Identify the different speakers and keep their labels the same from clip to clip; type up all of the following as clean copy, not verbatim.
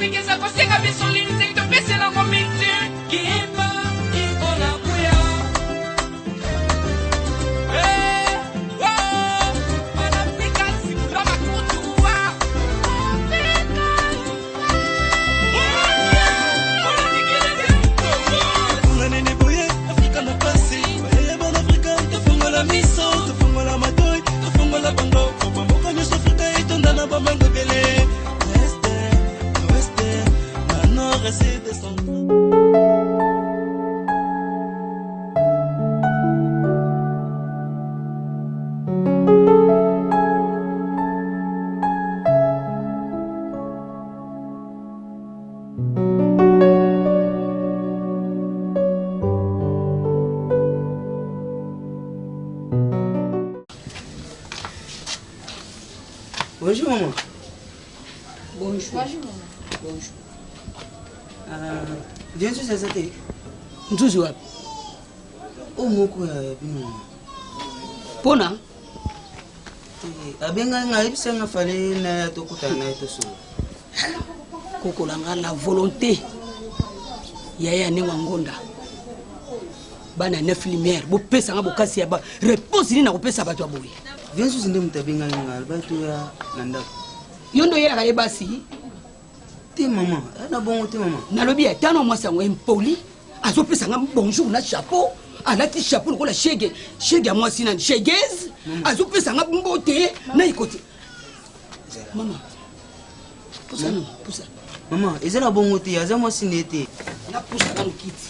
Speaker 1: tekesa koseka biso linzeki topesela ngo miti kimba kikola kuya Afrika sikula makutuwa
Speaker 2: Unganene boye Afrika na pasi Baye ban Afrika Tafungola miso Tafungola matoi Tafungola bango Mboka nyuso Afrika itondana bamango bele Weste Na nord et sud et centre Bonjour maman.
Speaker 3: Bonjour. Bonjour maman. Bonjour.
Speaker 2: Viens tu sasa te.
Speaker 3: Nzuzi wapi?
Speaker 2: Omoko ya bino.
Speaker 3: Pona?
Speaker 2: Abenga ngaibisa fale na tokutana na ito so.
Speaker 3: Kokolanga la volonté. Yaya nenga ngonda. Bana 9 lumière. Bo pesa nga bokasi ya ba. Réponse ni na kopesa bato aboye.
Speaker 2: Viens tu sinde mutabenga ngal bato ya nanda.
Speaker 3: Yondo yera ka yebasi.
Speaker 2: Te maman, na bongo te maman.
Speaker 3: Nalobi etano mwasi yango impoli. Azopesa nga bonjour na chapeau. Alati chapeau ko la shege. Shege ya mwasi nani? Shegez. Azopesa nga mbote na ikoti. Maman. Pusa no, pusa.
Speaker 2: Maman, ezala bongo te, aza mwasi nete.
Speaker 3: Na pusa na kiti.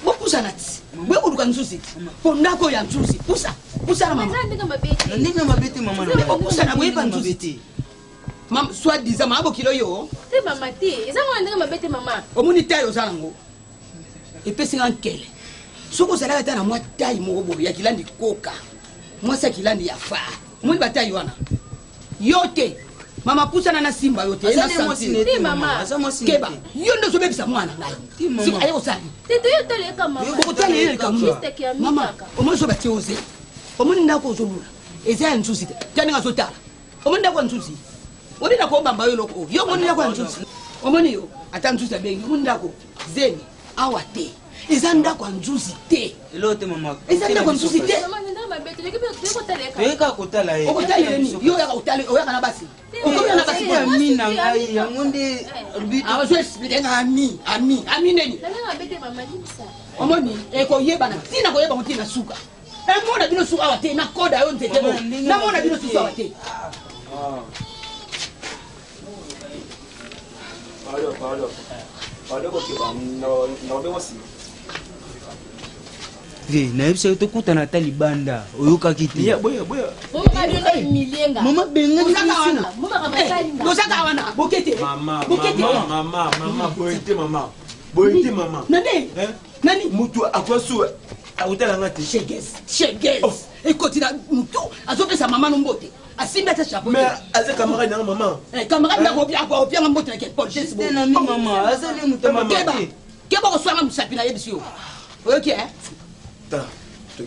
Speaker 3: Bo pusa nati. Bwe ko dukan susi. Ponda ko ya susi. Pusa. Pusa na mama.
Speaker 2: Ndinga mabete maman.
Speaker 3: Bo pusa na bwe pan susi. Mam soit disant mabo kilo yo.
Speaker 4: Te mama te. Eza ngo ndinga mabete mama.
Speaker 3: Omuni tayo zango. Epesi ngankele. Soko sala ta na mwa tayi mo bo ya kilandi koka. Mwa sa kilandi ya fa. Omuni batayi wana. Yote. Mama pusa na simba yote.
Speaker 2: Eza mwasi
Speaker 4: Te mama.
Speaker 2: Aza mwasi
Speaker 3: Keba. Yondo so bebisa mwana ngai. Si ayo sali.
Speaker 4: Te to yotole ka mama.
Speaker 3: Ko tali ele ka mama.
Speaker 4: Mistake ya
Speaker 3: Mama,
Speaker 4: mitaka.
Speaker 3: omuni so bati ose. Omuni ndako ozobula. Eza ya nsusi. Tani nga sotala. Omuni ndako nsusi. Omuni ndako bamba yo loko. Yo omuni ndako nsusi. Omuni yo ata nsusi abengi. Omuni ndako zeni awa te. Eza ndako nsusi te.
Speaker 2: Elo te maman.
Speaker 3: Eza ndako nsusi te.
Speaker 4: Mama ndinga mabete. Lekipe yotole ka.
Speaker 2: Toyeka kotala ye.
Speaker 3: Okotali nini? Yo ya kotali, oya kana basi. Okoya na basi
Speaker 2: Ya
Speaker 3: kwa.
Speaker 2: mina ngai yango nde rubito.
Speaker 3: Awa so explique nga ami neni.
Speaker 4: Ndinga mabete mama limsa.
Speaker 3: Omoni eko yeba na tina ko yeba mutina suka. Mona bino suka wate na koda yo ntete bo. Na mona bino suka wate.
Speaker 2: Vie, na yebisa to kutana ta libanda. Oyoka kiti.
Speaker 5: Boya.
Speaker 4: Mama ndinga milenga.
Speaker 2: Mama benga ni
Speaker 3: Osaka wana.
Speaker 4: Mama kabasalinga.
Speaker 3: Osaka wana. Bokete.
Speaker 5: Mama,
Speaker 3: Bokete.
Speaker 5: boyete mama.
Speaker 3: Nani? Nani?
Speaker 5: Mutu akwasu akutala ngati.
Speaker 3: Shegez. Ekoti na mutu azopesa mama no mbote. Asimba ta chapeau.
Speaker 5: Mais aza camarade na mama.
Speaker 3: Camarade na kopia mbote na ke police bo.
Speaker 2: Tena mi mama, azali mutama
Speaker 3: Keba.
Speaker 2: mama.
Speaker 3: Keba ko swanga musapi na yebisi yo. OK
Speaker 5: Ta. Tu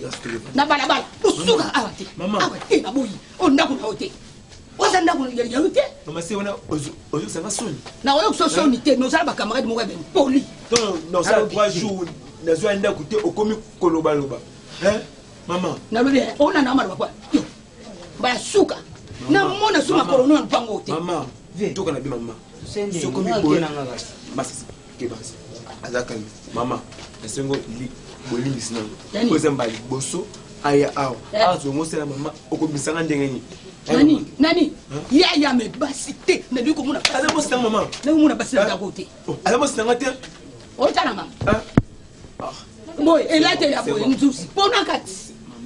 Speaker 3: na balabala usuka awate
Speaker 5: Mama.
Speaker 3: awate na boyi ondako na hote oza ndako ya hote
Speaker 5: Mama c'est ona ozo ça va sonner.
Speaker 3: na oyo soso ni te no sala ba camarade mo ben poli
Speaker 5: Non, ça 3 jours na zo enda kote okomi koloba loba. Maman.
Speaker 3: na lobi ona na mara kwa yo ba suka na mona suma korono na pango te
Speaker 5: Maman.
Speaker 2: Vie.
Speaker 5: Toka na bi mama.
Speaker 2: Sende.
Speaker 5: Soko mi
Speaker 2: Na
Speaker 5: boy.
Speaker 2: kena ngaka.
Speaker 5: Masisi. Kebasi. Azakali. Mama. Esengo li bolingi sinango.
Speaker 3: Yani?
Speaker 5: Koza mbali boso aya awa. Azo ngosela mama okobisanga ndenge ni.
Speaker 3: nani ya me basi te na liko mona
Speaker 5: Aza bosi na mama.
Speaker 3: na mona basi na kote
Speaker 5: Aza bosi na ngate.
Speaker 3: o tala mama
Speaker 5: Ah.
Speaker 3: boy elate ya boy nzusi pona kati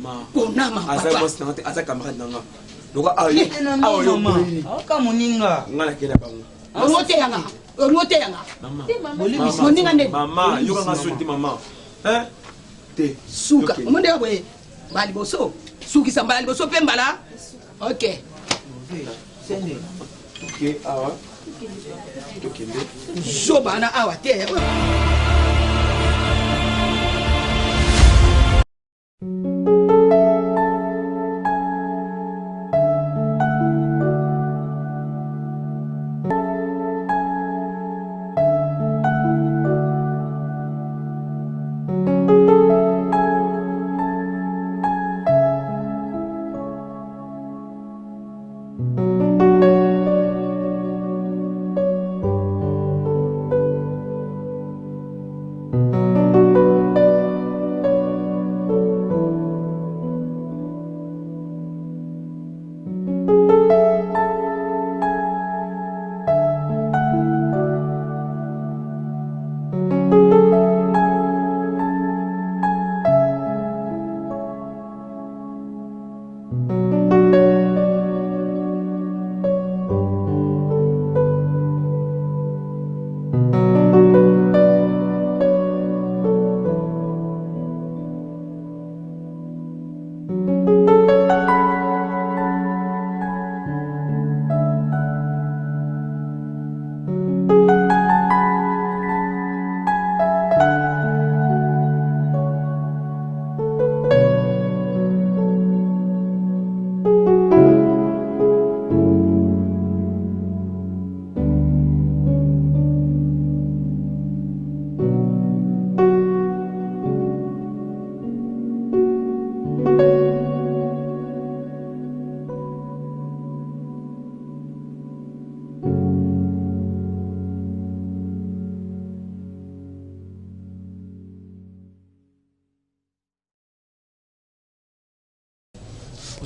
Speaker 5: Mama.
Speaker 3: pona mama
Speaker 5: Aza
Speaker 3: papa
Speaker 5: bosi na ngate, aza camarade na nga. Loka ayo.
Speaker 2: Tena mi
Speaker 5: Ayo
Speaker 2: mama.
Speaker 5: bolingi.
Speaker 2: Aka moninga.
Speaker 5: Ngala kena bango.
Speaker 3: onote yanga
Speaker 5: Mama.
Speaker 4: Te mama.
Speaker 3: moninga nde
Speaker 5: Mama, yoka nga soti mama. Te.
Speaker 3: suka
Speaker 5: Yoke.
Speaker 3: omonde boye bali boso suki samba bali boso pembala OK
Speaker 2: Sende.
Speaker 5: Ok, awa. Tokende.
Speaker 3: zobana awa te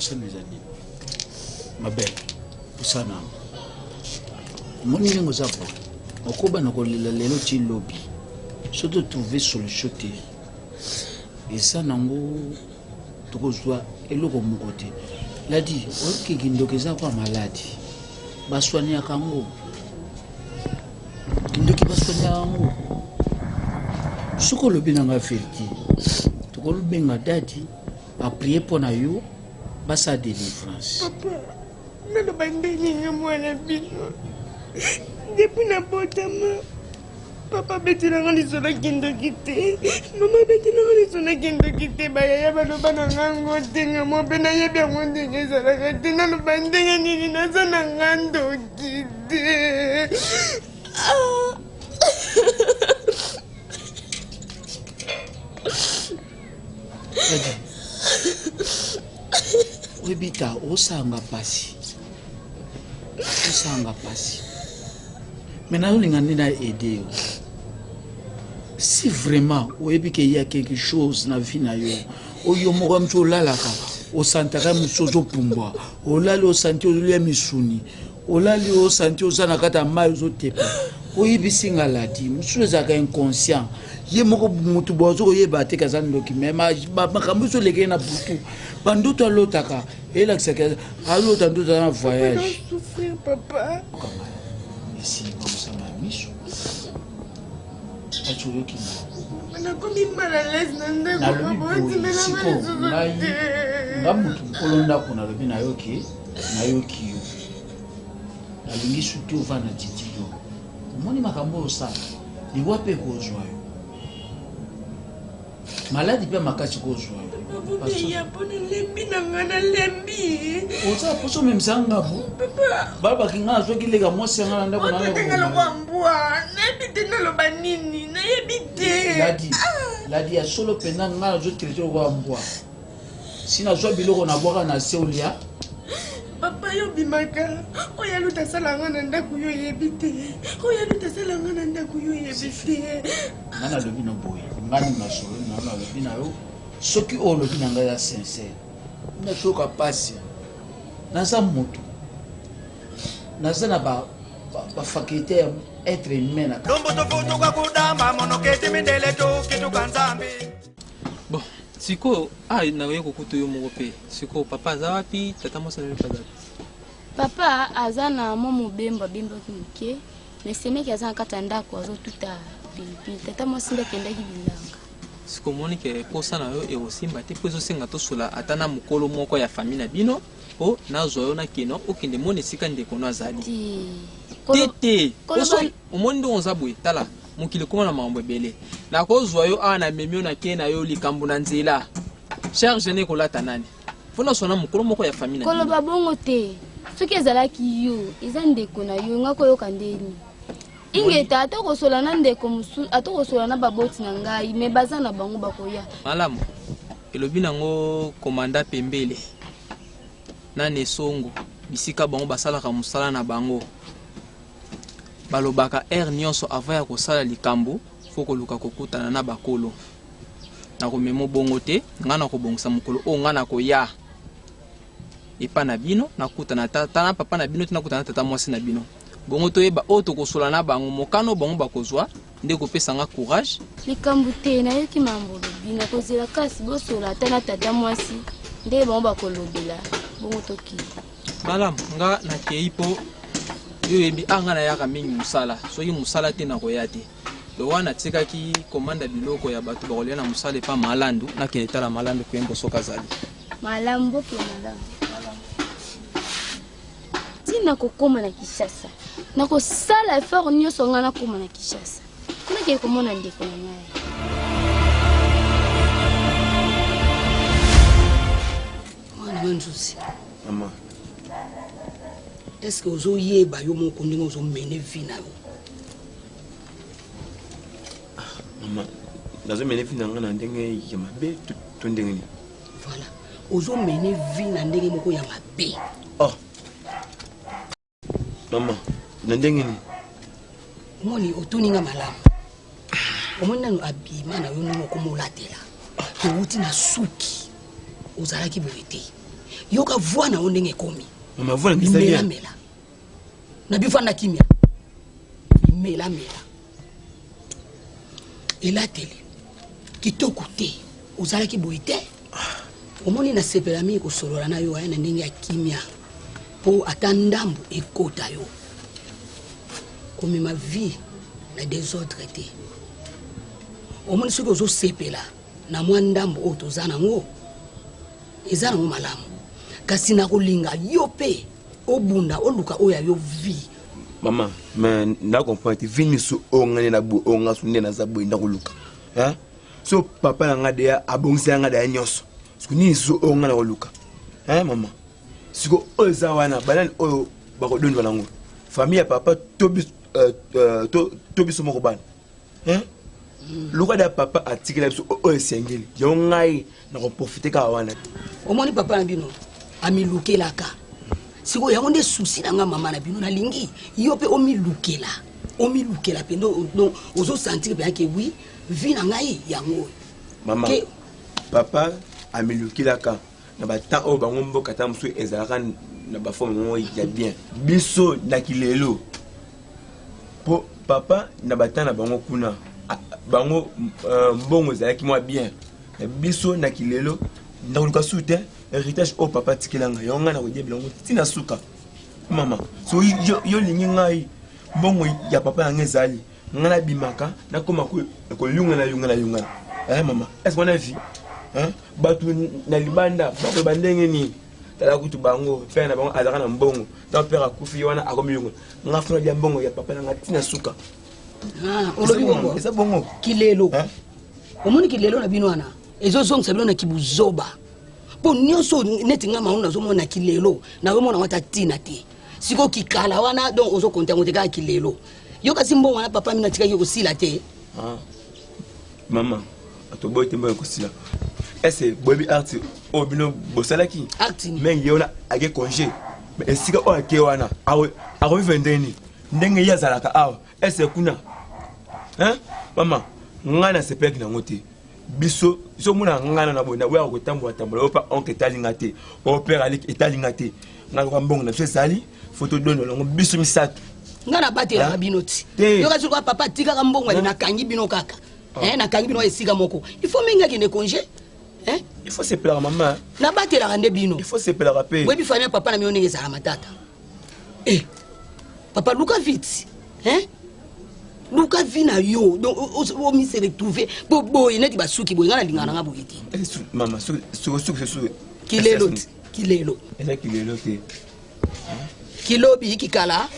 Speaker 6: ça mes amis. Ma belle, pour ça non. Mon île nous a pas. On coba na kolela lelo ti lobby. Surtout trouver solution te. Et ça nango tokozwa eloko mokote. La dit, ok kindokeza kwa maladi. Baswanya kango. Kindoki baswanya kango. Soko lobi na nga ferti. Tokolo benga dadi a prier pour na yo basa délivrance.
Speaker 7: Papa, nalo bandeni nga mwana bino. Depuis na botama. Papa betela nga lisona kendo kite. Mama betela nga lisona kendo kite. Bayaya baloba na nga ngote nga mobe na yebi yango ndenge ezalaka te. Naloba ndenge nini naza na nga ndokite.
Speaker 6: Webita osanga pasi. Osanga pasi. Maintenant, on a aidé. Si vraiment, il y a quelque chose dans la vie, il y a quelque chose au santara musozo pumba, au lali au santi au liya misuni, au lali au santi au zanakata mai au tepa. Oui, bisinga ladi, musozo zaka inconscient. Ye moko mutu bozo ye bate kazan doki mema makambuso leke na butu. Banduto alotaka, ela kisaka alota nduto na voyage.
Speaker 7: Souffrir papa.
Speaker 6: Ici, comme ça m'a mis. Tu veux qu'il
Speaker 7: on a commis mal à l'aise dans le
Speaker 6: maladi pe makasi ko joie.
Speaker 7: Il y a pas de lembi na lembi.
Speaker 6: Oza poso même sanga bu. Baba kinga zo kilega mo senga nda ko na ko.
Speaker 7: Ngalo kwambwa, na bitena lo banini, na yebite.
Speaker 6: Ladi ya solo pena ngalo zo trete ko ambwa. Sina zo biloko na boka na seulia.
Speaker 7: Papa yo bimaka, oya luta salanga na ndaku yo yebite. Oya luta salanga na ndaku yo yebite.
Speaker 6: Nana lobi no boy. Ngani masolo na lobi na yo. Soki o lobi na ngaya sincère. Na choka pasi. Naza moto. Naza na ba faculté être humain.
Speaker 1: Bon, siko na wewe kukutu yo mope. Siko papa za wapi? Tata mosa na papa.
Speaker 4: Papa azana momo bemba kimke. Nesemeki azana katanda kwa zo tuta pilipili. Tata mosa nda kenda kibilanga.
Speaker 1: Siko moni ke posa na yo e osimba te pezo senga to sula atana mukolo moko ya famille na bino o na zoyo na kino okende moni sika ndeko na zali. Tete. Oso omoni ndo onzabwe tala. Mukili kuma na mambo ebele. Na ko zoyo ana memio na kena yo likambu na nzela. Charge ne ko lata nani. Fona sona mukolo moko ya famille na.
Speaker 4: Kolo babongo te. Soki ezalaki yo, eza ndeko na yo ngako yo kandeni. Ingeta atoko sola na ndeko musu, atoko sola na baboti na ngai, me baza na bango bakoya.
Speaker 1: Malamu. Elobi nango komanda pembele. Nane songo bisika bango basala ka musala na bango. Balobaka nyonso avant ya kosala likambo foko luka kokutana na bakolo. Na ko memo bongo te, ngana ko bongsa mukolo o ngana ko ya. Epa na bino nakutana tata na papa na bino tinakutana tata mwasi na bino. Bongo to yeba o to kosola na bango mokano bango bakozwa ndeko pesa nga courage.
Speaker 4: Likambo te na yoki mambo bino kozela kasi bosola tana tata mwasi nde bango bakolobela bongo toki.
Speaker 1: Malam nga na keipo yo yebi anga na yaka mingi musala so yi musala te na koyate. Do wana tika ki komanda biloko ya batu bakolia na musala pa malandu na kenetala malandu kwembo soka zali.
Speaker 4: Malambo ke malambo. Tina kokoma na Kishasa. Na ko sala effort nyonso nga na koma na Kishasa. Kuna ke komona ndeko na ngai.
Speaker 3: Wana nzuzi.
Speaker 5: Maman.
Speaker 3: Est-ce que ozo yeba yo moko ndingo ozo mene vina yo?
Speaker 5: Maman, nazo mene vina ngana ndenge ya mabe to ndenge ni.
Speaker 3: Voilà. Ozo mene vina ndenge moko ya mabe.
Speaker 5: Oh. Maman, ndenge ni.
Speaker 3: Moni otuninga malamu. Omona no abima na yo moko molatela. To uti na suki. Ozalaki boyete. yoka voix na ondenge komi
Speaker 5: Maman, voix na
Speaker 3: mela mela na bifanda kimia mela mela elateli kitoko te ozalaki boye te omoni na sepela mingi kosolola na yo aya na ndenge ya kimia mpo ata ndambo ekota yo komema vie na désordre te omoni soki ozosepela na mwa ndambo oyo toza nango eza nango malamu kasi na kolinga yo mpe obunda oluka oyo ya yo vie.
Speaker 5: Maman, mais na comprendre vini so ongane na bo onga sunde na zabo inda koluka. Hein? So papa na nga de abongisa nga da nyonso. Siko ni so onga na koluka. Hein maman? Siko oza wana banani oyo bako dondo nango. Famille ya papa tobi so moko bana. Hein? Luka da papa atikela biso oyo sengeli. Yo ngai na ko profiter ka wana.
Speaker 3: Omoni papa na bino amilukelaka. Siko yango nde souci na nga mama na bino na lingi yo pe omilukela pe donc ozo sentir bien que oui vie na ngai yango
Speaker 5: mama papa amilukela ka na ba temps o bango mboka ta musu ezalaka na ba forme mo ya bien biso na kilelo po papa na ba temps na bango kuna bango mbongo ezalaki mo bien biso na kilelo na luka soute héritage au papa tikelanga yonga na kodie bilongo tina suka mama so yo lingi ngai bongo ya papa yanga ezali ngana bimaka na koma ko lunga na mama est-ce qu'on a vu hein batu na libanda ba bandenge ni tala kutu bango père na bango azaka na mbongo ta père akufi wana akomi lunga ngafuna ya mbongo ya papa yanga tina suka
Speaker 3: olobi bongo
Speaker 5: eza bongo
Speaker 3: kilelo omoni kilelo na bino wana ezo zongisa bino na kibuzoba po nyonso neti nga mauna nazomona kilelo nazomona wata tina te siko kikala wana donc ozo konta ngote ka kilelo yo kasi mbongo wana papa mina tikaki kosila te
Speaker 5: mama atoboy tembo kosila ese bobi art o bino bosalaki mengi yona age congé mais esika o ake wana awo vendeni ndenge yazalaka awa ese kuna hein mama ngana sepeki na ngote biso so muna ngana na bona wa ko tambo opa onke talinga te o père ali etalinga te ngalo ka mbongo na biso sali photo dono longo biso misatu
Speaker 3: ngana batela binoti yo ka suka papa tika ka mbongo na kangi bino kaka na kangi bino esika moko il faut menga ki ne congé
Speaker 5: il faut se plaire maman
Speaker 3: na batela rande bino
Speaker 5: il faut se plaire rapper
Speaker 3: webi famille papa na mionenge za matata papa luka vite Luka vina yo donc o mi se retrouver bo ineti basuki bo ngana lingana nga boyeti
Speaker 5: mama so
Speaker 3: kilelo
Speaker 5: ela kilelo te
Speaker 3: kilobi kikala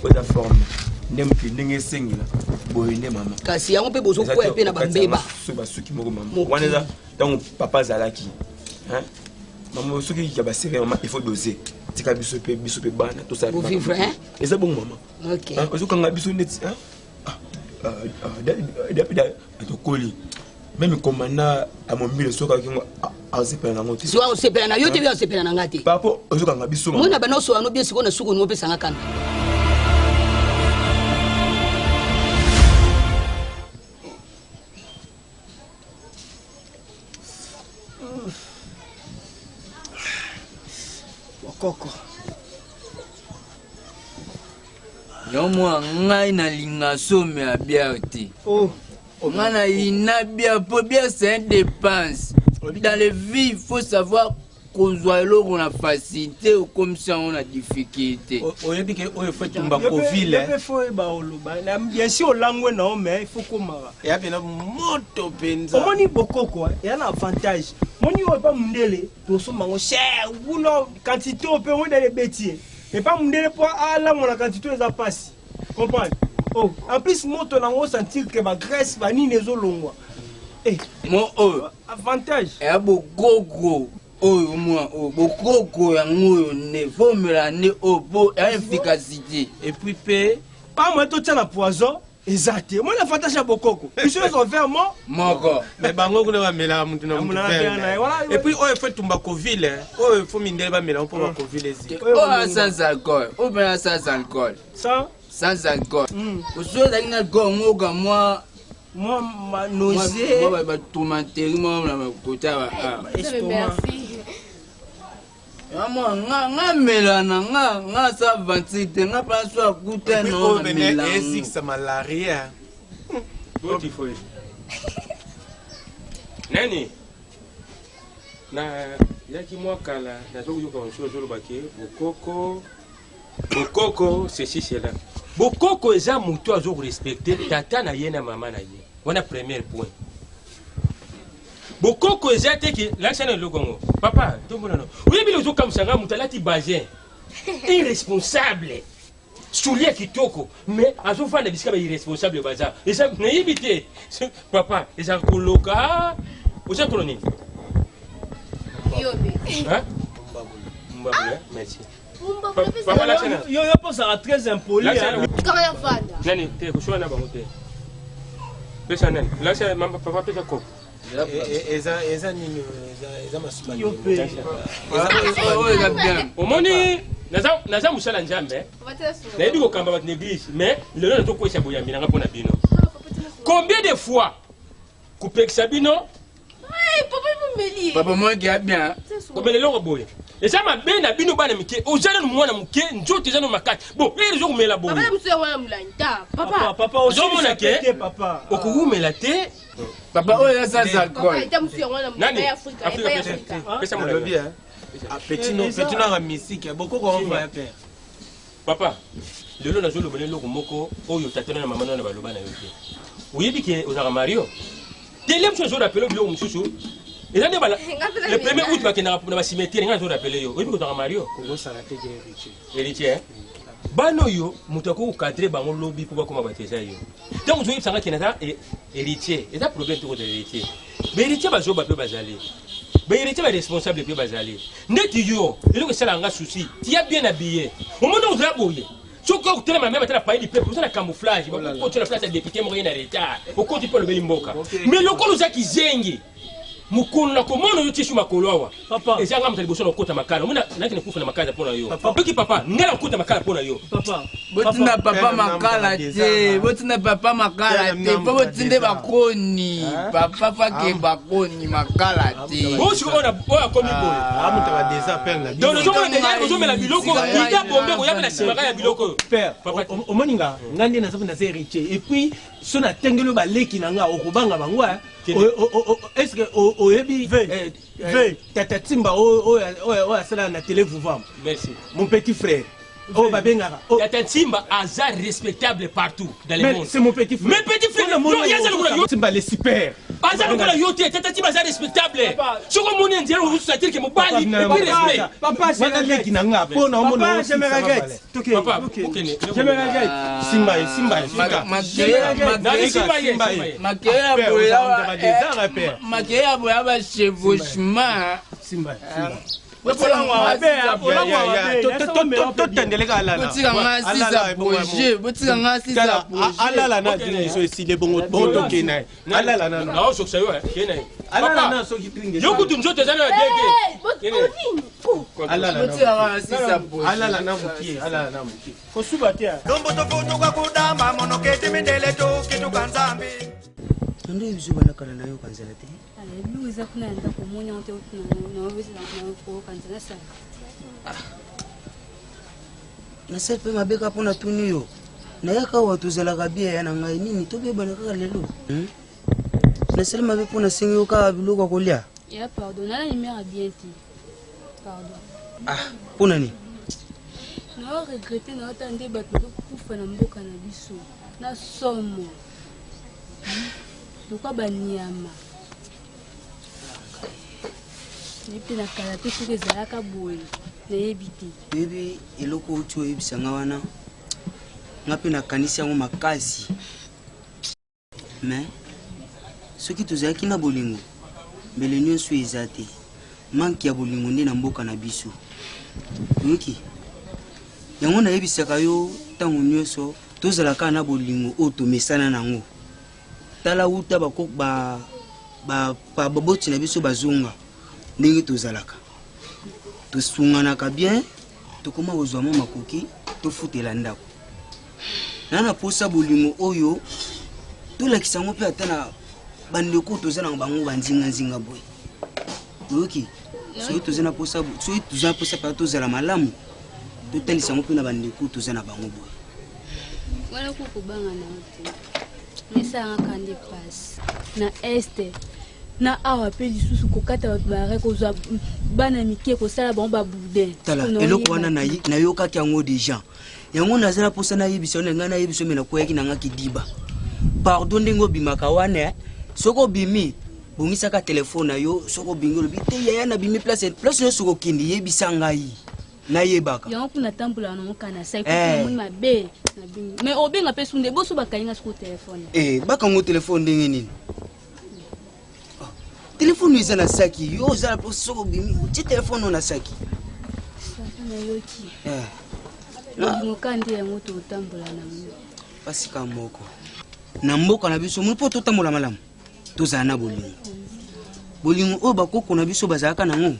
Speaker 5: oda forme ndenge sengila boyinde mama
Speaker 3: kasi yango pe bozo kwa pe na bambeba
Speaker 5: so basuki moko mama wana za tango papa zalaki hein mama soki ya ba série mama il faut doser tika biso pe bana to ça
Speaker 3: pour vivre hein
Speaker 5: eza bon mama
Speaker 3: OK
Speaker 5: ozo kanga biso net hein to koli même commandant à mon mille soka kingo azepela na ngoti
Speaker 3: so azepela na yo te bien azepela na ngati
Speaker 5: papa ozo kanga biso mama
Speaker 3: mona bana so ano bien siko na suko no pesa ngakana
Speaker 1: koko yo mwa ngai na linga some ya bia te ngai na ina bia po bia c'est une dépense dans les vies il faut savoir kozwa eloko na facilité ou comme ça on a difficulté
Speaker 8: oyebi ke oyo faut tumba kovile
Speaker 7: pe faut ba oloba na bien sûr olangwe na mais il faut komara
Speaker 8: ya bena moto penza
Speaker 7: omoni bokoko ya na avantage moni o pa mundele to so mango cher uno quantité o pe on dans les bêtiers mais pas mundele pour ala mon quantité eza passe comprendre oh en plus moto na on sentir que ba graisse ba ni nezolongwa
Speaker 1: mo
Speaker 7: avantage
Speaker 1: ya bogogo oyo moi bokoko yango ne vomela ne obo efficacité
Speaker 8: et puis pe
Speaker 7: pas moi to tala poison exact moi la avantage ya bokoko ils sont vraiment
Speaker 1: moko
Speaker 8: mais bango kuna ba mela mutu na mutu et puis oyo faut tumba kovile oyo faut mindele ba mela pour ba kovile zi
Speaker 1: sans alcool ou bien sans alcool sans alcool oso la ina gongo ga moi
Speaker 7: nausée
Speaker 1: moi ba tomaterie moi na kota
Speaker 4: merci
Speaker 6: nga melana nga sa 27 nga paso akuta no melana
Speaker 8: ezikisa malaria boti foi nani na yaki mwakala nazokuyoka nsho zolobake bokoko ceci cela bokoko eza moto azokorespecte tata na ye na mama na ye wana premier point bokoko eza teke lakisana elokongo papa tombonano oyebi ozokamwisanga moto alati bagin irresponsable soulier kitoko mais azofanda bisika bairresponsable baza eza nayebi te papa eza koloka oza kolo nini mbabula merci papa lakisana
Speaker 9: yo posaka très impoli
Speaker 8: nani te kushwa na bango te pesa nani lakisana mama papa pesa kopo eza nini eza masumani omoni naza mosala nzambe nayebi kokamba bato na église mais lelo nazokwesa boyambi nanga mpona bino combien de fois kopekisa bino
Speaker 6: papa moki ya bien
Speaker 8: komela eloko boye eza mabe na bino bana mike oza nano mwana moke nzoto eza no makati bon ere ezokomela boye ozomona ke okokumela te
Speaker 6: papa oyo eza alcool
Speaker 8: nani pesa molobi
Speaker 1: petino anga misike bokoko omva ya pere
Speaker 8: papa lelo nazoloba na eloko moko oyo tatana na mama na baloba na yo te oyebi ke ozaka mario tele mosu azorapele biloko mosusu eza nde le premier août bakendaka na bacimetiere nga azorapele yo oyebi kozaka mario héritier bana oyo moto akokokadre bango lobi mpo bakoma bato eza yo ntango ozoyebisanga kena eza héritier eza problème tokoza héritier bahéritier bazoba mpe bazali bahéritier baresponsable mpe bazali ndeti yo eloko esalanga souci tia bien habillé omona oza boye soki okotelema meme atala paye lipepe oza na camouflage bakokotela place ya député moko ye na retard okoti mpe olobeli mboka mais lokolo ozaki zengi mokolo na komona yo tiesu makolo awa ezanga moto liboso na okota makala omona naki nakufa na makala mpona yo oki papa ngai na okota makala mpona yo
Speaker 6: botinda papa makala te botinda papa makala te mpo botinde bakoni papa fake bakoni makala te
Speaker 8: osiko oyo akomi boye donc ozomela biloko ida bombe koyaka na nsima ya biloko oyo
Speaker 9: père omoninga ngai nde naza mpe naza héritier et puis so natengeli baleki na nga okobanga bango est ce que oyebi tata timba oyo asala na télé vouvam mon petit frère oh babengaka
Speaker 8: tata timba aza respectable partout dans le monde
Speaker 9: c'est mon petit frère
Speaker 8: mais petit frère yo yaza lokola yo
Speaker 9: timba le super
Speaker 8: aza lokola yo te tata timba aza respectable soko moni nzela osusatir ke mobali epi respect
Speaker 9: papa leki na nga mpo na omona je me regrette
Speaker 8: papa okene
Speaker 9: je me regrette simba
Speaker 6: makeya boya bachevauchement
Speaker 9: alala na biso esile bongo toke naye alala na
Speaker 8: naosokisa yo yo kutu nzoto eza na dege
Speaker 9: alala na mokie
Speaker 2: kosuba te dombo tofutuka kudamba monoketi mindele tukituka nzambi
Speaker 10: ando ebiso banakala na yo kanzela te
Speaker 4: ebilu eza kuna ya ndako omoni yango te naokanzela sala
Speaker 10: nasali mpe mabeka mpo na tuni yo nayaka awa tozalaka bia ya na ngai nini tobebana kaka lelo nasali mabe mpo nasengi yo kaka biloko ya kolia
Speaker 4: ya pardon nala nimera bien te pardon
Speaker 10: mpo na nini
Speaker 4: nao regrete naota nde bato bakokufa na mboka na biso na somo lokwa banyama epe na kala te soki ezalaka boye nayebi te
Speaker 10: oyebi eloko oti oyebisanga wana nga mpe nakanisi yango makasi me soki tozalaki na bolingo mbele nyonso eza te manki ya bolingo nde na mboka na biso oyoki yango nayebisaka yo ntango nyonso tozalaka na bolingo oyo tomesana nango tala uta baboti na biso bazonga ndenge tozalaka tosunganaka bien tokoma kozwama makoki tofutela ndako nana posa bolingo oyo tolakisa mpe ata na bandeko toza na bango banzinga boye oyoki soki toza na posa mpe tozala malamu totalisa yango mpe na bandeko toza na bango boye
Speaker 4: wana kokobanga na te mesanga kandi pasi na este na awa mpe lisusu kokata bato bare kozwa bana mike kosala bango baboudin
Speaker 10: tala eloko wana nayokaki yango deja yango naza na posa nayebisa yo ngai nayebisa me nakweyaki nanga kidiba pardon ndenge obimaka wana soki obimi bongisaka telefone na yo soki obingi olobi te yaya nabimi place nyonso kokende yebisa ngai nayebaka
Speaker 4: yango kuna tambola na mokana sai kuti mabe mais obenga mpe sunde boso bakalinga soko telefone
Speaker 10: bakango telefone ndenge nini telefone eza na saki yo ozala mpo soki obimi otie telefone na saki
Speaker 4: nayoki obimoka nde yango totambola nango
Speaker 10: pasika moko na mboka na biso mpo totambola malamu tozala na bolingo oyo bakoko na biso bazalaka nango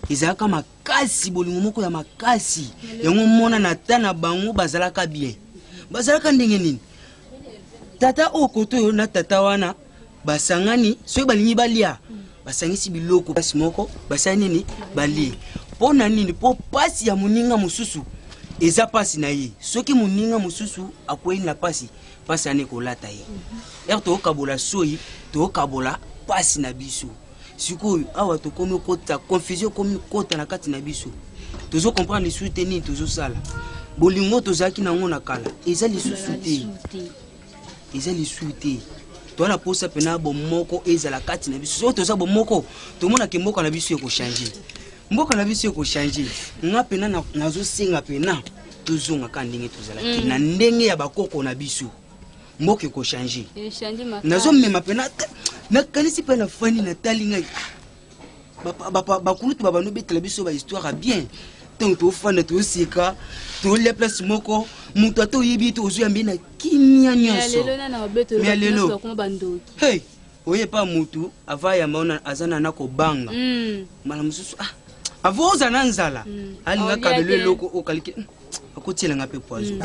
Speaker 10: ezalaka makasi bolingo moko ya makasi yango mona na ta na bango bazalaka bien bazalaka ndenge nini tata oyo koto oyo na tata wana basangani soki balingi balia basangisi biloko pasi moko basali nini balie mpo na nini mpo pasi ya moninga mosusu eza pasi na ye soki moninga mosusu akwei na pasi ani kolata ye ere tokokabola soi tokokabola pasi na biso sikoyo awa tokomi okota confusion komi kota na kati na biso tozo comprendre lisusu te nini tozosala bolingo tozalaki nango na kala eza lisusu te toana posa pena bomoko ezala kati na biso soki toza bomoko tomonake mboka na biso ekochange nga pena nazosenga pena tozonga ka ndenge tozalaki na ndenge ya bakoko na biso mboka ekochange nazomema pena nakanisi mpe na fani natali ngai bakulutu babano betela biso bahistoire bien ntango tofanda toseka tolia place moko moto ata oyebi te ozoyambe na kimia nyonso mea lelo hey oyepa motu ava yamba ona aza na kobanga mala mosusu ava oza na nzala alinga kabelo eloko okaliki akotielanga mpe poison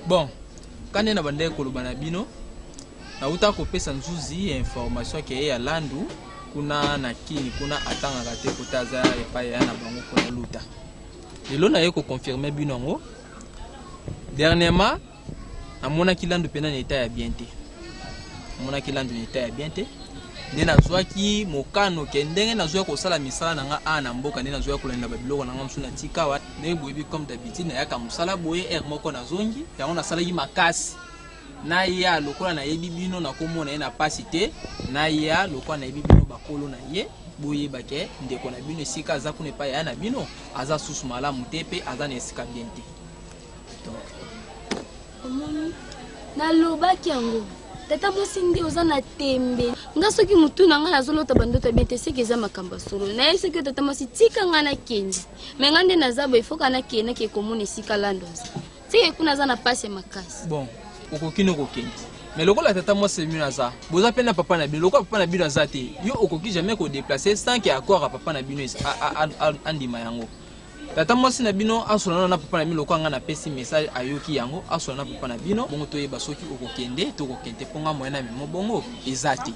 Speaker 1: bon kande na bandeko koloba na bino nauta kopesa nzuzi ya information ke ya landu kuna na kini kuna atangaka te kotaza epai ya na bango kuna luta lelo na ye koconfirme bino yango dernièrement amonaki landu mpena na eta ya bien te nde nazwaki mokano ke ndenge nazwaki kosala misala na nga a na mboka nde nazwaki kolandela babiloko na nga mosu na tika wa ndenge boyebi comme d'habitude nayaka mosala boye ere moko nazongi yango nasalaki makasi naya lokola nayebi bino nakomona ye na pasi te naya lokola nayebi bino bakolo na ye boyeba ke ndeko na bino esika aza kuna epai ya na bino aza susu malamu te mpe aza na esika bien te
Speaker 4: nalobaki yango tata mwasi nde oza na tembe nga soki mutu na nga nazolota bandoto bien te seki eza makambo solo naye soki tata mwasi tika nga nakende me nga nde naza boye foka nakende nake komona esika lando aza seki kuna aza na pasi ya makasi
Speaker 1: bon okokini okokende mais lokola tata mwasi bino aza boza mpe na papa na bino lokola papa na bino aza te yo okoki jamais kodeplace sans ke accord ya papa na bino andima yango tata mwasi na bino asolana na papa na bino lokola nga napesi message ayoki yango asolana na papa na bino bongo toyeba soki okokende tokokende mponga moyen na memo bongo eza te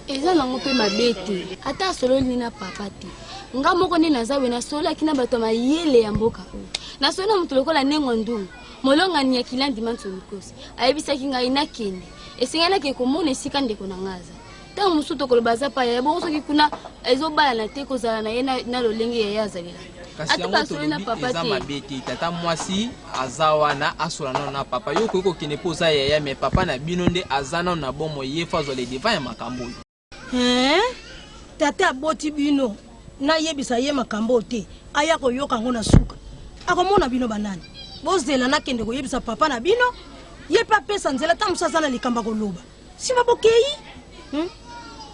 Speaker 4: eza nango mpe mabe te ata asololi na papa te nga moko nde naza we nasololaki na bato ya mayele ya mboka oyo nasoli na moto lokola nengo ndungu molongani ya kilandi manso mikosi ayebisaki ngai nakende esengelaki komona esika ndeko na nga aza ntango mosusu tokoloba aza pa yaya bongo soki kuna ezobalana te kozala na ye na lolenge yaya azalela
Speaker 1: kasi yango tolobi eza mabe te tata mwasi aza wana asolana na papa yo okoki kokende mpo oza yaya me papa na bino nde aza nano na bomo ye fo azwala edeva ya makambo oyo
Speaker 11: tata aboti bino nayebisa ye makambo te aya koyoka yango na suka akomona bino banani bozela nakende koyebisa papa na bino ye mpe apesa nzela ta mosu aza na likamba koloba nsima bokei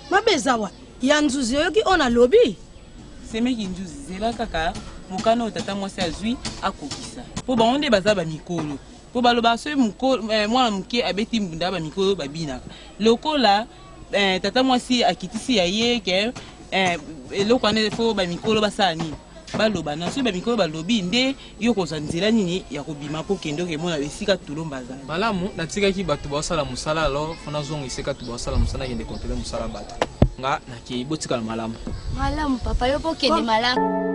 Speaker 11: mabe eza wa ya nzuzi oyoki oyo nalobi
Speaker 12: semeki nzuzi zela kaka mokano oyo tata mwasi azwi akokisa mpo bango nde baza bamikolo mpo baloba soki mwana moke abeti mbunda bamikolo babinaka lokola tata mwasi akitisi ya ye ke eloko wana fo bamikolo basala nini baloba na so bamikolo balobi nde yo kozwa nzela nini ya kobima mpo kende okemona esika tulo bazali
Speaker 1: malamu natikaki bato baosala mosala alors fona zongo esika to baosala mosala nakende kontrole mosala bato nga nakei botikala malamu
Speaker 4: malamu papa yo mpo kende malamu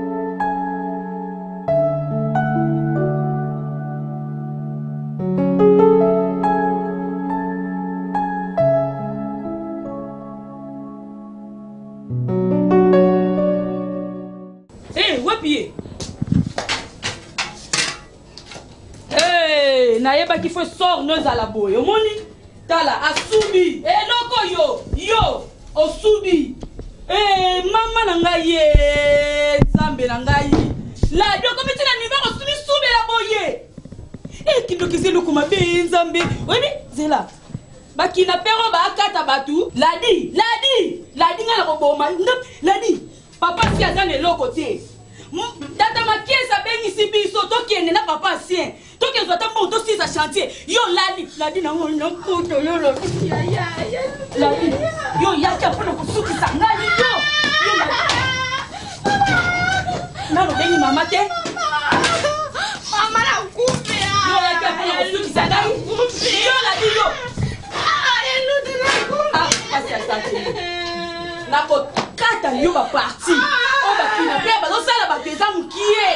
Speaker 13: nayebaki fo sort nos à la boye omoni tala asubi eloko yo osubi mama na ngai ye nzambe na ngai la dokomiti na numéro osubi subi la boye kindokizi luku mabe nzambe oyebi zela bakina pero baakata batu ladi nga na koboma ladi papa si aza na eloko te tata makiesa bengisi biso tokende na papa sien tokezwa ta mpo tosisa chantier yo ladi na nkuto yo ladi yo yaka mpona kosukisa ngai yo nano bengi mama te mama na kupe yo yaka mpona kosukisa ngai yo ladi yo pasi ya sante nakokata yo baparti o bakina mpe bazosala bato eza mokie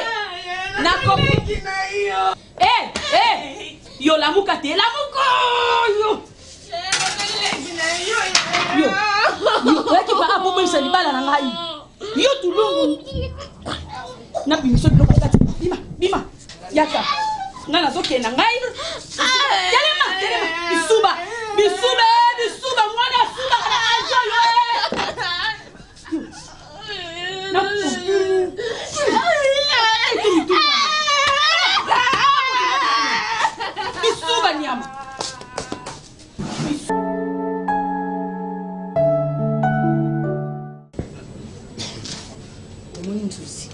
Speaker 13: yo lamuka te lamuko yo oyaki baa boboyisa libala na ngai yo tulungu na bimiso biloko kati bima yaka nga nazokenda ngai telema bisuba mwana suba kana ajoyo bisuba nyama
Speaker 3: omoni nsusi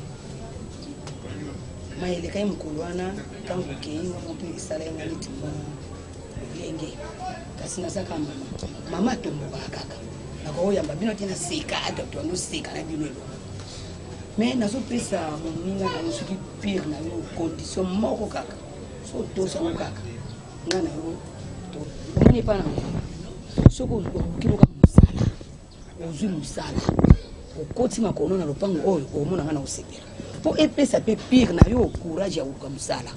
Speaker 3: mayeleka ye mokolo wana ntango okei wana mpe esala ye ngani tima lenge kasi nazaka mama atombokaa kaka nakoyamba bino te naseka adoto anoseka na bino eloko me nazopesa moninga nango soki pire na yo condition moko kaka so tosango kaka nga na yo omoni epa nango soki okoki loka mosala ozwi mosala okoti makono na lopango oyo omona nga na osepela mpo epesa mpe pire na yo courage ya koluka mosala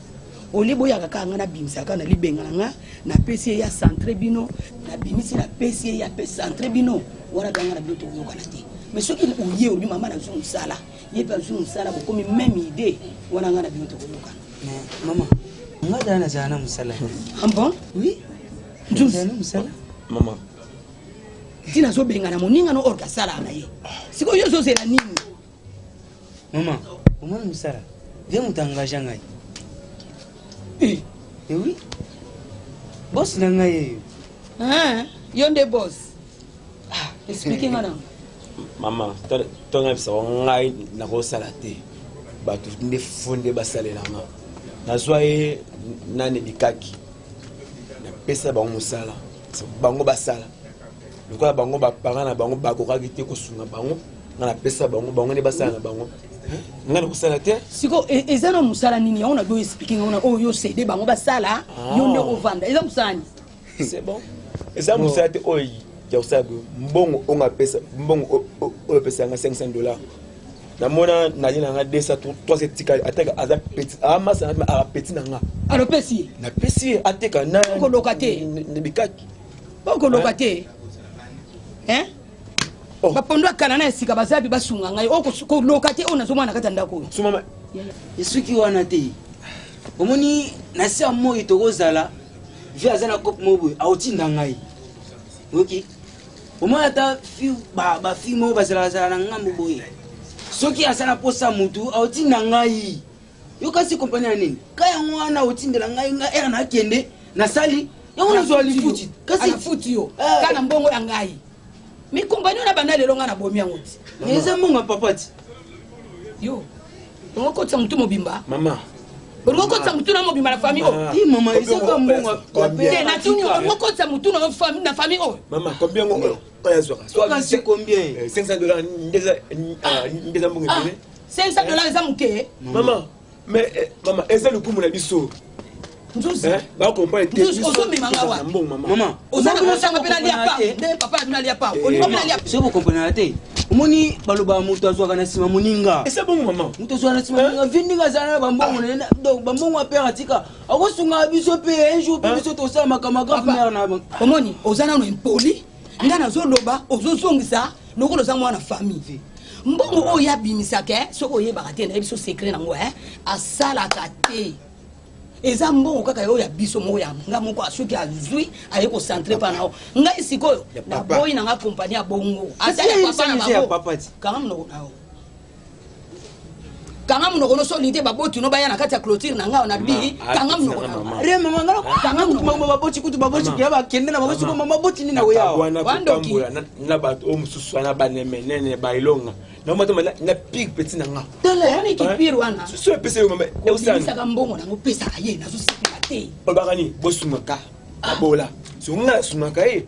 Speaker 3: oliboyaka kaka nga nabimisaka na libenga na nga napesi ye ya centre bino nabimisi napesi ye ya pe centre bino wana kanga na bino tokoyokana te mais soki oye olobi mama nazwi mosala ye mpe azwi mosala bokomi même idée wana nga na bino tokoyokana
Speaker 10: mama nga dana nazala na mosala
Speaker 3: bon oui
Speaker 10: nzuzana mosala
Speaker 5: mama
Speaker 3: ntina azobengana moninga no orka sala na ye sikoyo ozozela nini
Speaker 10: mama omwana mosala vie moto engage ngai oui boss na ngai
Speaker 3: yo nde boss explique nga nango
Speaker 5: mama tonga bisa ngai nakosala te bato nde fo nde basalelanga nazwa ye nani bikaki napesa bango mosala bango basala lokola bango baparent na bango bakokaki te kosunga bango nga napesa bango nde basala na bango nga nakosala te
Speaker 3: siko eza na mosala nini yango na do explique nga oyo yo sede bango basala yo nde kovanda eza mosala nini
Speaker 5: c'est bon eza mosala te oyo ya kosala mbongo onga pesa mbongo oyo pesa nga $500 namona nali na nga 200 3 etikali ateka aza petit amasa na ala petit na nga
Speaker 3: alopesi
Speaker 5: napesi ateka na
Speaker 3: koloka te
Speaker 5: bikaki
Speaker 3: okoloka te bapondo akala na esika bazabi basunga ngai okoloka te oyo nazomwana kati ya ndako oyo
Speaker 5: sumama
Speaker 10: esuki wana te omoni na se ya moi tokozala vi aza na cope mo boye aotinda ngai oki omoni ata bafille moko bazalazala na ngambo boye soki asala posa mutu aotinda ngai yo kasi kompani ya nini ka yango wana aotindela ngai nga era nakende nasali yango nazwa lifuti kasi
Speaker 3: futi yo kana mbongo ya ngai mikombani na banda lelo nga na bomi yango ti
Speaker 10: eza mbongo papa ti
Speaker 3: yo ngokotsa mutu mobimba
Speaker 5: mama
Speaker 3: ngokotsa mutu na mobimba na famille
Speaker 10: oyo mama ezaka mbongo
Speaker 3: te na tuni ngokotsa mutu na famille oyo
Speaker 5: mama combien ngo oyo yazwaka
Speaker 10: kasi combien
Speaker 5: $500 ngeza mbongo ebele
Speaker 3: $500 eza moke.
Speaker 5: Maman, mais maman, est-ce que le coup mon abisso? Bah comprendre que
Speaker 10: maman. Si vous comprenez, moni baloba mutu azwaka na sima moninga.
Speaker 5: C'est bon maman.
Speaker 10: Mutu azwaka na sima moninga vindinga zana bambongo na donc bambongo apera tika. Akosunga biso pe un jour pe biso to sa makamaka mère na.
Speaker 3: Omoni ozana no impoli. Ngana zoloba ozozongisa lokolo za mwana famille. Mbongo oyo abimisaka soko oyebaka te na biso secret nango asalaka te. Eza mbongo kaka yo ya biso moko ya nga moko asoki azwi aye ko centrer pa nao ngai sikoyo na boy na nga compagnie ya bongo ata ya papa na kanga mnoko no solite baboti no baya na kati ya clôture na nga na bi kanga mnoko
Speaker 10: re mama ngala kanga mnoko baboti kutu baboti kiaba kende na baboti ko mama boti ni na weya
Speaker 5: wandoki na bato o mususu na banemenene bailonga na mato na pig petit na nga
Speaker 3: tele yani ki pire wana
Speaker 5: so pese mama
Speaker 3: o saka mbongo na ngopesa ye na so sipela te
Speaker 5: olbakani bosumaka abola sunga sumaka ye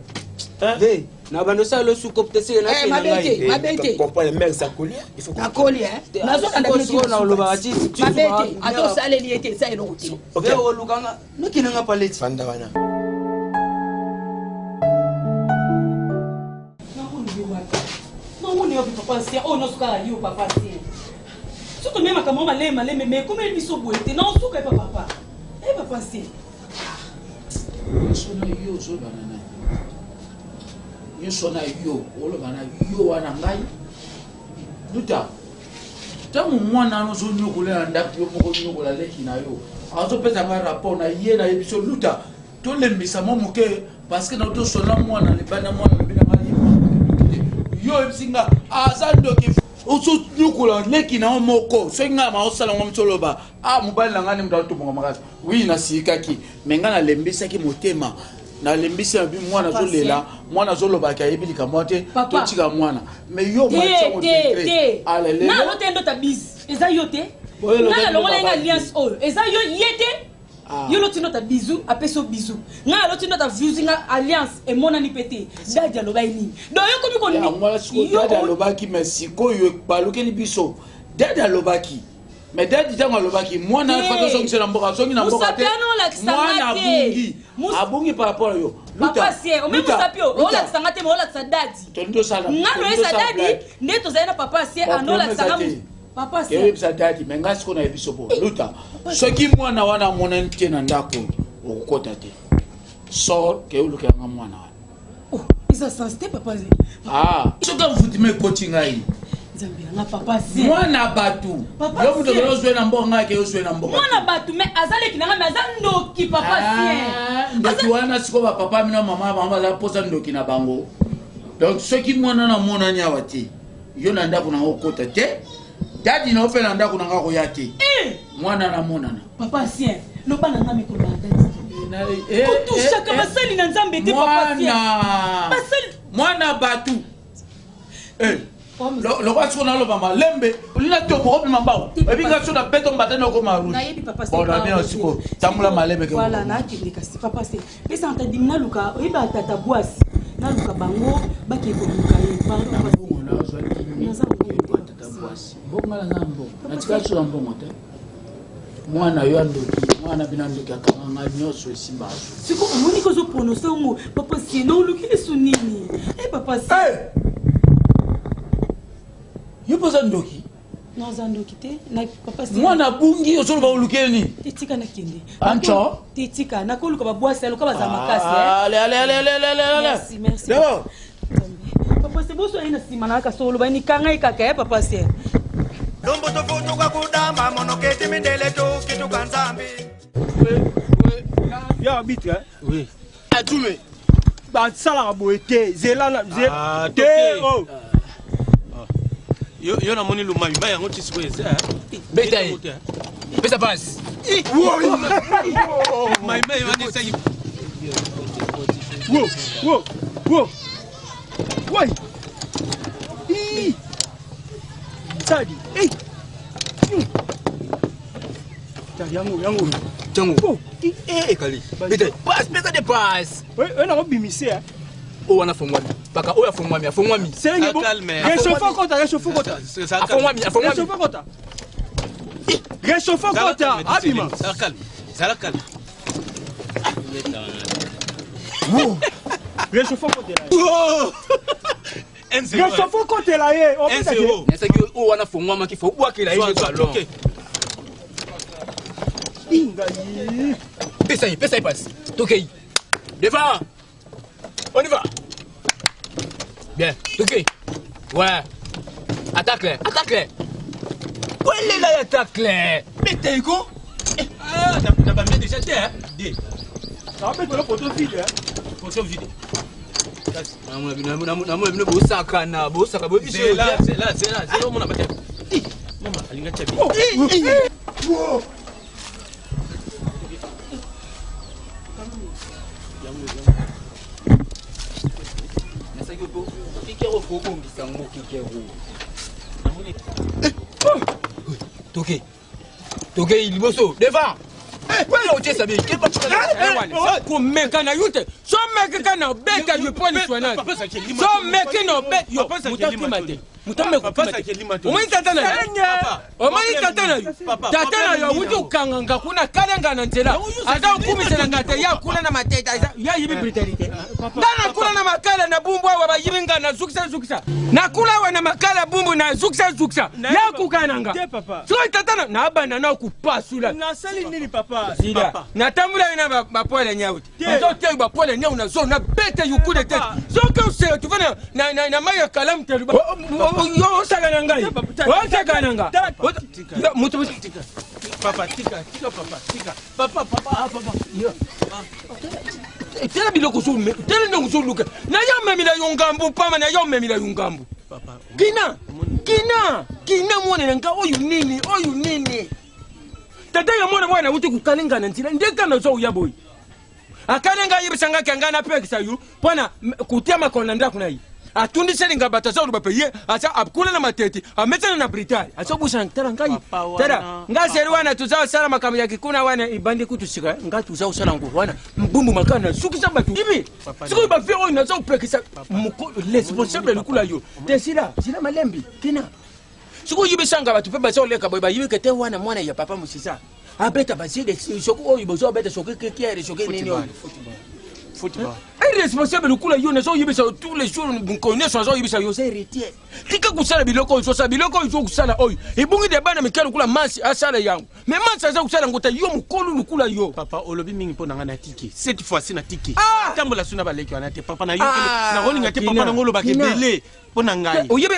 Speaker 10: ve na bando sa lo sukopte se na ke na ngai
Speaker 3: mabete
Speaker 5: comprendre mère ça coller il faut
Speaker 3: coller na zo kanda
Speaker 10: ko na lo ba ti
Speaker 3: mabete ato sale li ete sa elo kuti
Speaker 10: ve o lukanga no kinanga paleti
Speaker 5: fanda wana
Speaker 13: on papa c'est on nous ka yo papa c'est surtout même quand maman malé mais comment il biso boité non sou ka papa papa c'est
Speaker 6: sona yo so banana yo sona yo olo bana yo wana ngai luta tamu mwana no so nyokola ndapi yo moko nyokola leki na yo azo pesa nga rapport na ye na biso luta to lembisa momoke parce que na to sona mwana le bana mwana le bana yo singa azando ki oso nyukula leki na moko senga ma osala ngom toloba mobali ngani mdato bonga makasi oui na sikaki menga na lembisa ki motema na lembisa bi mwana zolela mwana zoloba ka yebilika mote totika mwana mais yo macha mo décret alele
Speaker 13: na lotendo ta bis eza yote na longola nga alliance oyo eza yo yete yo lotino ta bisou apeso bisou nga lotino ta views nga alliance et mon ani pété dadi aloba ini do yo komi ko ni
Speaker 6: yo dadi alobaki merci ko yo baluki ni biso dadi alobaki mais dadi tango alobaki mwana fato songi sela mboka songi na mboka te mwana abungi par rapport à yo
Speaker 13: papa c'est o même sapio o la tsanga te mo la tsadadi
Speaker 6: tondo sala
Speaker 13: nga no esa dadi ndeto zaina papa c'est anola tsanga papa c'est
Speaker 6: ke sadadi menga siko na ebiso bo luta soki mwana wana mona nte na ndako okukota te so ke uluka nga mwana
Speaker 13: wana isa sensible papa
Speaker 6: soka mvutime koti ngai
Speaker 13: nzambira nga papa c'est
Speaker 6: mwana batu yo muto lozwe na mbonga ke oswe na mbonga
Speaker 13: mwana batu mais azale kinanga mais azandoki papa c'est
Speaker 6: ndoki wana siko ba papa mina mama za posa ndoki na bango donc soki mwana na mona nyawa te yo na ndako na okota te dadi na opela ndako na ngako yake mwana na monana
Speaker 13: papa sien no bana ngami ko banda ko tushaka basali na nzambe te papa sien basali
Speaker 6: mwana batu lo kwa siko na lo mama lembe ulina to mo bi mambao ebinga so na beto mbatana ko maru
Speaker 13: na yebi papa sien
Speaker 6: bona mia siko tamula malembe ke
Speaker 13: voilà na kibika si papa sien pesa anta dimna luka oyiba tata boisi na luka bango baki ko luka ye pardon
Speaker 6: mbongala ngambo natikasula mbongo te mwana yo andoki mwana bina ndoki akanga nyonso esimba azo
Speaker 13: siko omoni kozoprononce ongo papa sie na oluki lisu nini papa sie
Speaker 6: yo mpoza ndoki
Speaker 13: naza ndoki te na papa sie
Speaker 6: mwana bungi ozoloba olukeli nini
Speaker 13: tetika nakende
Speaker 6: ancho
Speaker 13: tetika nakoluka babwasi aluka baza makasi merci papa c'est beau soyez na sima na kasolo ba ni kanga ikaka papa c'est
Speaker 2: Lombo to foto kwa kudama monoketi mindele to kitu kanzambi.
Speaker 9: Ya bit oui. Atume. Ba sala boete zela te oh. Yo na moni lumami ba yango tisiko eza.
Speaker 14: Beta. Pesa pass.
Speaker 9: My man wani say. Wo. Why? Tadi. Yango.
Speaker 14: Jango. Kali. Beta. Pass, pesa de pass.
Speaker 9: On a obimisé.
Speaker 14: o wana fongwami baka oyo afongwami afongwami
Speaker 9: senge bo réchauffe kota réchauffe kota
Speaker 14: afongwami
Speaker 9: réchauffe kota réchauffe kota abima
Speaker 15: zala calme
Speaker 9: réchauffe kota réchauffe kota la ye o
Speaker 14: pesa ke nesa ki o wana fongwama ki fo bwakela ye salon pesa yi passe tokei devant on y va bien ok ouais attaque quelle est la attaque mais t'es go
Speaker 9: ah t'as pas mis déjà terre ça va mettre le photo vide
Speaker 14: namona bosakana bosaka
Speaker 15: c'est là mona bate mama alinga chabi
Speaker 14: Toke liboso devant wala uche sabi
Speaker 9: ko meka na yute so meka kana beta you point swana so meka no bet yo mutakimate mutambe kupimate umani tatana yo wutu kanganga kuna kalanga na nzela ata kumisela ngate ya kula na mateta ya yibi brutalite ndana kula na makala na bumbu wa bayibinga na zukisa na kula wa na makala bumbu na zukisa ya kukananga so tatana na bana na kupasula
Speaker 15: na sali nini papa
Speaker 9: zida na tambula ina bapole nyauti so te bapole nyau na zo na bete you coup de tête so que c'est tu vas na maya kalam te yo sagana ngai o sagana nga mutu
Speaker 15: papa tika papa
Speaker 9: yo tela biloko so me tela ndongo so luka na yo memila yongambu pama na yo memila yongambu papa kina mwana nga oyu nini tata ya mwana wuti kukalinga na ntila ndeka na zo uyaboy akalenga yibisanga kangana pekisa yu pona kutia makona nda kuna yi atundi selinga bataza ulu bapeye asa abkula na mateti ametana na britali asa busana tara ngai tara ngaseri wana tuzao sala makamu ya kikuna wana ibandi kutushika ngati tuzao sala ngo wana mbumbu makana sukisa batu ibi siku bafio ina zo pekisa muko responsable likula yo desira sila malembi kina siku yibisanga batu pe bazo leka boy bayibike te wana mwana ya papa musisa abeta baside shoku oyo bozo abeta shoku kekere shoku nini football ai responsable kula yo nezo yibisa tous les jours connaissance zo yibisa yo c'est héritier tika kusala biloko zo sa biloko zo kusala oyo ibungi de bana mikelo kula masi asala yangu mais masi za kusala ngota yo mukolu lukula yo
Speaker 15: papa olobi mingi pona ngana tiki cette fois-ci na tiki tambola suna baleki wana te papa na yo na rolinga te papa na ngolo ba kebele pona ngai
Speaker 9: oyibe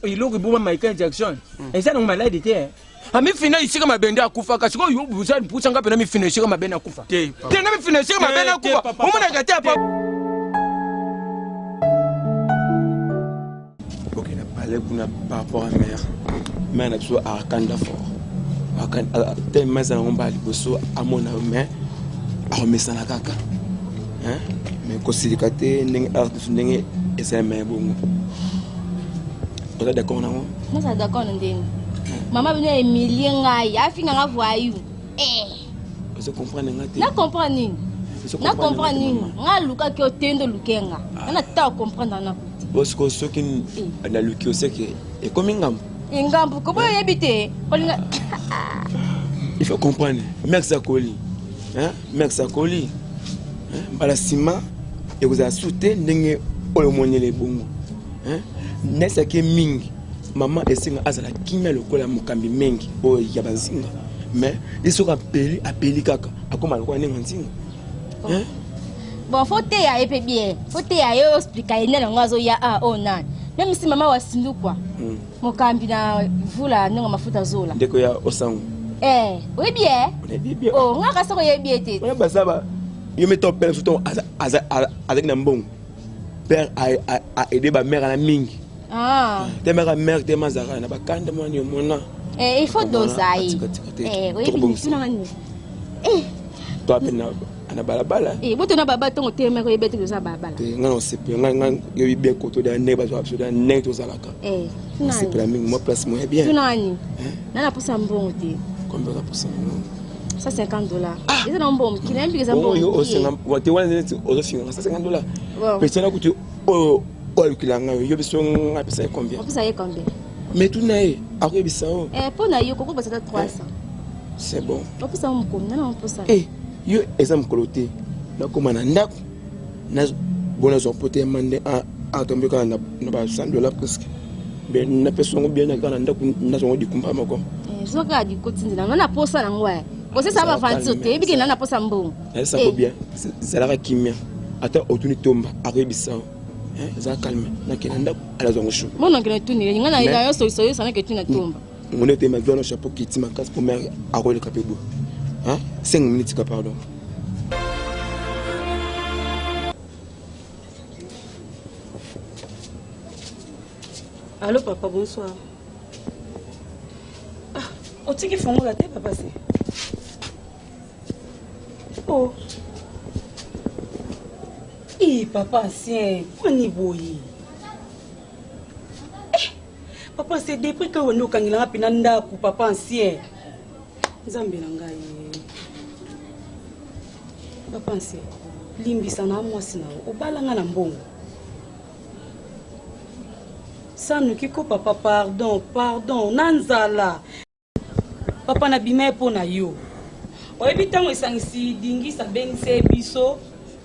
Speaker 9: eloki buma Michael Jackson eza no malade te ami fina isika mabende akufa kasi ko yo buza pusa ngape na mi fina isika mabende akufa te na mi fina isika mabende akufa umuna gati apa
Speaker 5: OK na parler kuna par rapport à mère na so akanda fort akanda tellement ça on bali boso amona mais amesana kaka hein mais kosilikaté ndenge artiste ndenge esa mais bongo on est d'accord non
Speaker 4: moi ça d'accord ndenge maman bino Emilie ngai afinga nga voyou
Speaker 5: je comprends ngati
Speaker 4: na comprendre nini nga luka ki otendo lukenga na ta comprendre na
Speaker 5: parce que ce qui na luki aussi que et comme
Speaker 4: ngambu ko boye yebite kolinga
Speaker 5: il faut comprendre mec Sakoli hein bala sima et vous a sauté ndenge oyo monyele bongo hein nesa ke mingi maman esinga azala kimia lokola mokambi mengi o ya bazinga mais isoka apeli kaka akoma lokola nenga nzinga hein
Speaker 4: bon faut te ya epe bien faut te ya yo expliquer ene ngazo ya nan même si maman wasindu kwa mokambi na vula nenga mafuta zola
Speaker 5: ndeko ya osango
Speaker 4: oui bien oh ngaka soko yebie te
Speaker 5: on basaba yo meto père surtout avec na mbongo père a aidé ba mère na mingi te mère te mazara na bakanda mwana yo mona
Speaker 4: il faut doser oui bien tunani
Speaker 5: to apena ana balabala
Speaker 4: boto na baba tongo te mère yebete doza balabala
Speaker 5: ngana sepe ngana yo bien koto da ne ba zo absolument ne to zalaka tunani c'est pour mingi moi place moi bien
Speaker 4: tunani nana posa mbongo te
Speaker 5: combien la posa
Speaker 4: $150. Eza na mbom, kila mbi keza mbom.
Speaker 5: Yo osenga, wate wana ozofinga $150. Pesa na kutu olukilanga yo biso nga pesa combien?
Speaker 4: Pesa ye combien?
Speaker 5: Mais tout nae, ako bisa o.
Speaker 4: Pour na yo koko pesa 300.
Speaker 5: C'est bon.
Speaker 4: Pesa mko, na pesa.
Speaker 5: Yo exam kolote. Na koma na ndako. Na bona zo pote mande a tomber quand na ba $100 presque. Ben na pesa ngo bien na kana ndako na zo di kumpa mako.
Speaker 4: Zoka di kotindi na na posa na ngwa. Você sabe avançar te, ebi na posa mbongo.
Speaker 5: Ça va bien. C'est la kimia. Ata otuni tomba akebisa. Ça calme. Na kena ndako ala zo ngoshu.
Speaker 4: Mona kena tuni ngana ila yo so sana ke tuna tomba.
Speaker 5: On était ma vie, chapeau qui tient ma casse pour me arroler le capébou. 5 minutes, pardon.
Speaker 13: Allô, papa, bonsoir. Ah, on tient qu'il faut la tête, papa, c'est. Oh. Papa, c'est. Quoi niveau? Papa, c'est depuis que nous avons pinanda pour papa ancien. Nzambe na ngai. Papa ancien. Limbisa na mwasi na obalanga na mbongo. Sanu kiko papa pardon nanzala. Papa na bima po na yo. Oyebi tango esangisi dingisa bengise biso.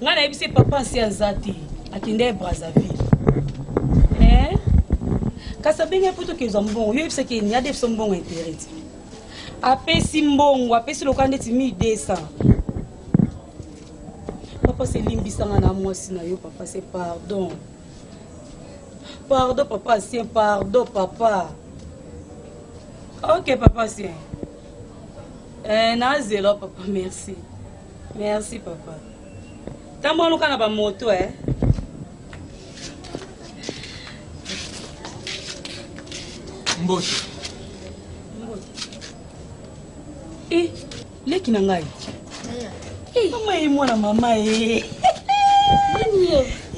Speaker 13: Ngana yebise papa ancien azati akinde Brazzaville. Kasa benga poto ke zambongo yo yebisa ke ni ade sombongo intérêt. Apesi mbongo apesi lokande ti 1200. Papa c'est limbisanga na mwasi na yo papa c'est pardon. Pardon papa c'est pardon papa. OK papa c'est. Na zéro papa merci. Merci papa. Tambo lokana ba moto
Speaker 1: Mbote.
Speaker 13: Leki na ngai. Mama e mwana mama e.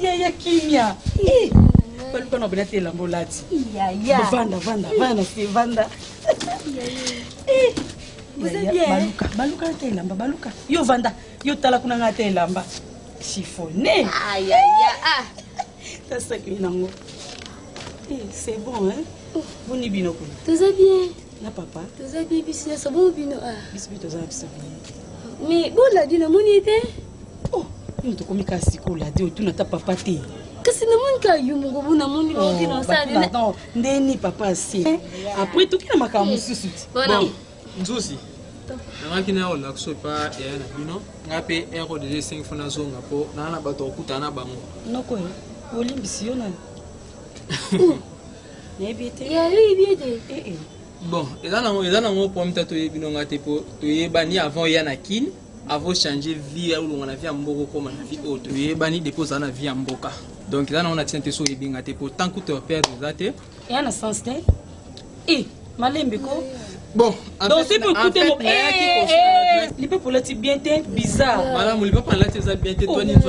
Speaker 13: Ya kimia. Paluka na bonate lambo lati. Vanda si vanda. Vous êtes bien. Baluka te lamba baluka. Yo vanda, yo tala kuna ngate lamba. Chiffonné.
Speaker 4: Aïe.
Speaker 13: C'est ça que nango. C'est bon hein. Boni bino ko.
Speaker 4: Tout va bien.
Speaker 13: Na papa.
Speaker 4: Tout va bien bisina ça bon bino
Speaker 13: Bisbito za bien.
Speaker 4: Mais bon la dina moni était.
Speaker 13: Oh, nous to komi kasi ko la de tu na ta papa te.
Speaker 4: Kasi na moni ka yumu ko buna moni lo dina ça dina.
Speaker 13: Non, ndeni papa si. Après tout kina makamu susu.
Speaker 1: Bon, nzusi. Nangaki na ola so pa ya na bino. Ngape ero de 5 fona zonga po na bato okutana bango.
Speaker 13: Noko olimbisi yo na.
Speaker 1: Bon, et là, on peut me tatouer pour bani avant Yanakin, avant changer vie où on a vu en Mbogo comme on a vu autre. Et bani dépose en vie en Mboka. Donc là, on a tienté sur les bingate pour tant que tu perds des dates.
Speaker 13: Et en a sens, Malembeko.
Speaker 1: Bon,
Speaker 13: donc c'est pour écouter mon il peut pour le type bien bizarre.
Speaker 1: Madame, il peut pas la tête bien tête toi ni donc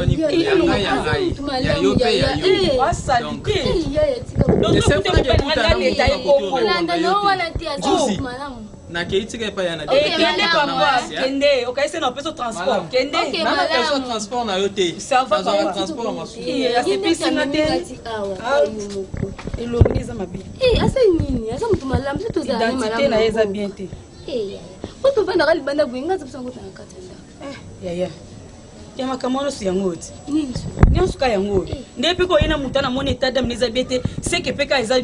Speaker 1: na keitika pa yana
Speaker 13: kende papa kende okaise na peso transport kende
Speaker 1: na peso transport na yote
Speaker 13: ça va pas
Speaker 1: transport masu
Speaker 13: asipisi na te elongeza mabi
Speaker 4: asa nini asa mtu malamu tu za
Speaker 13: identité na yeza bien te
Speaker 4: Watu banda gali banda buinga zapisa ngota nakatenda
Speaker 13: ya Yama kamano si yangote. Nyansu ka yangote. Ndepe ko ina mutana mone tada mniza bete seke peka eza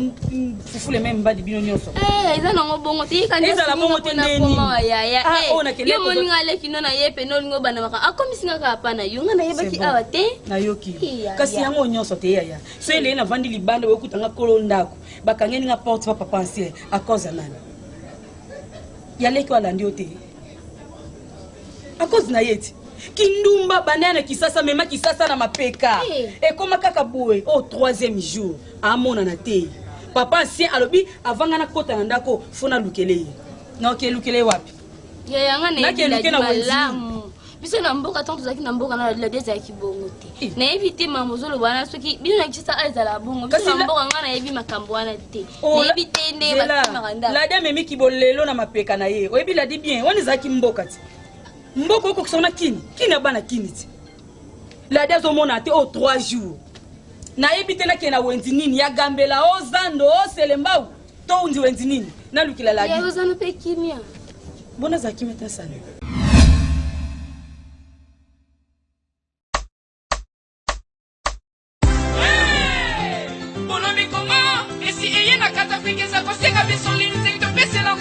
Speaker 13: fufule même badi bino nyonso.
Speaker 4: Eza na ngobongo te ka
Speaker 13: eza la bongo te ndeni.
Speaker 4: Ona kele ko. Yo moninga le kino na yepe no lingo bana maka akomisinga ka hapana yunga na yebaki awate.
Speaker 13: Na yoki. Kasi yango nyonso te ya. So ile na vandi libanda we kutanga kolo ndako. Bakangeni nga porte papa pensier à cause nani. Yale ko alandi ote. À cause na yeti. Kindumba banana kisasa mema kisasa na mapeka et koma kaka boue au 3e jour amona na te papa ancien alobi avanga na kota ndako fona lukele na ke lukele wapi
Speaker 4: ya yanga na ke malamu biso na mboka tanto zaki na mboka na la deza kibongo te na evite mamozolo bana soki bino na kisa aiza la bongo biso na mboka ngana yebi makambo wana te na evite nde ba makanda
Speaker 13: la dame mimi kibolelo na mapeka na ye oyebi la di bien wani zaki mboka ti mboko okokisana kini abana kini ti ladi azomona te o 3 jours nayebi te nakende na wenzi nini ya gambela ozando oselembau to undi wenzi nini nalukila ladi
Speaker 4: ozano mpe kimia
Speaker 13: bona za kimia ta sana
Speaker 16: bonomi kongo esi eye na kata afrike za kosenga biso linzeli topesela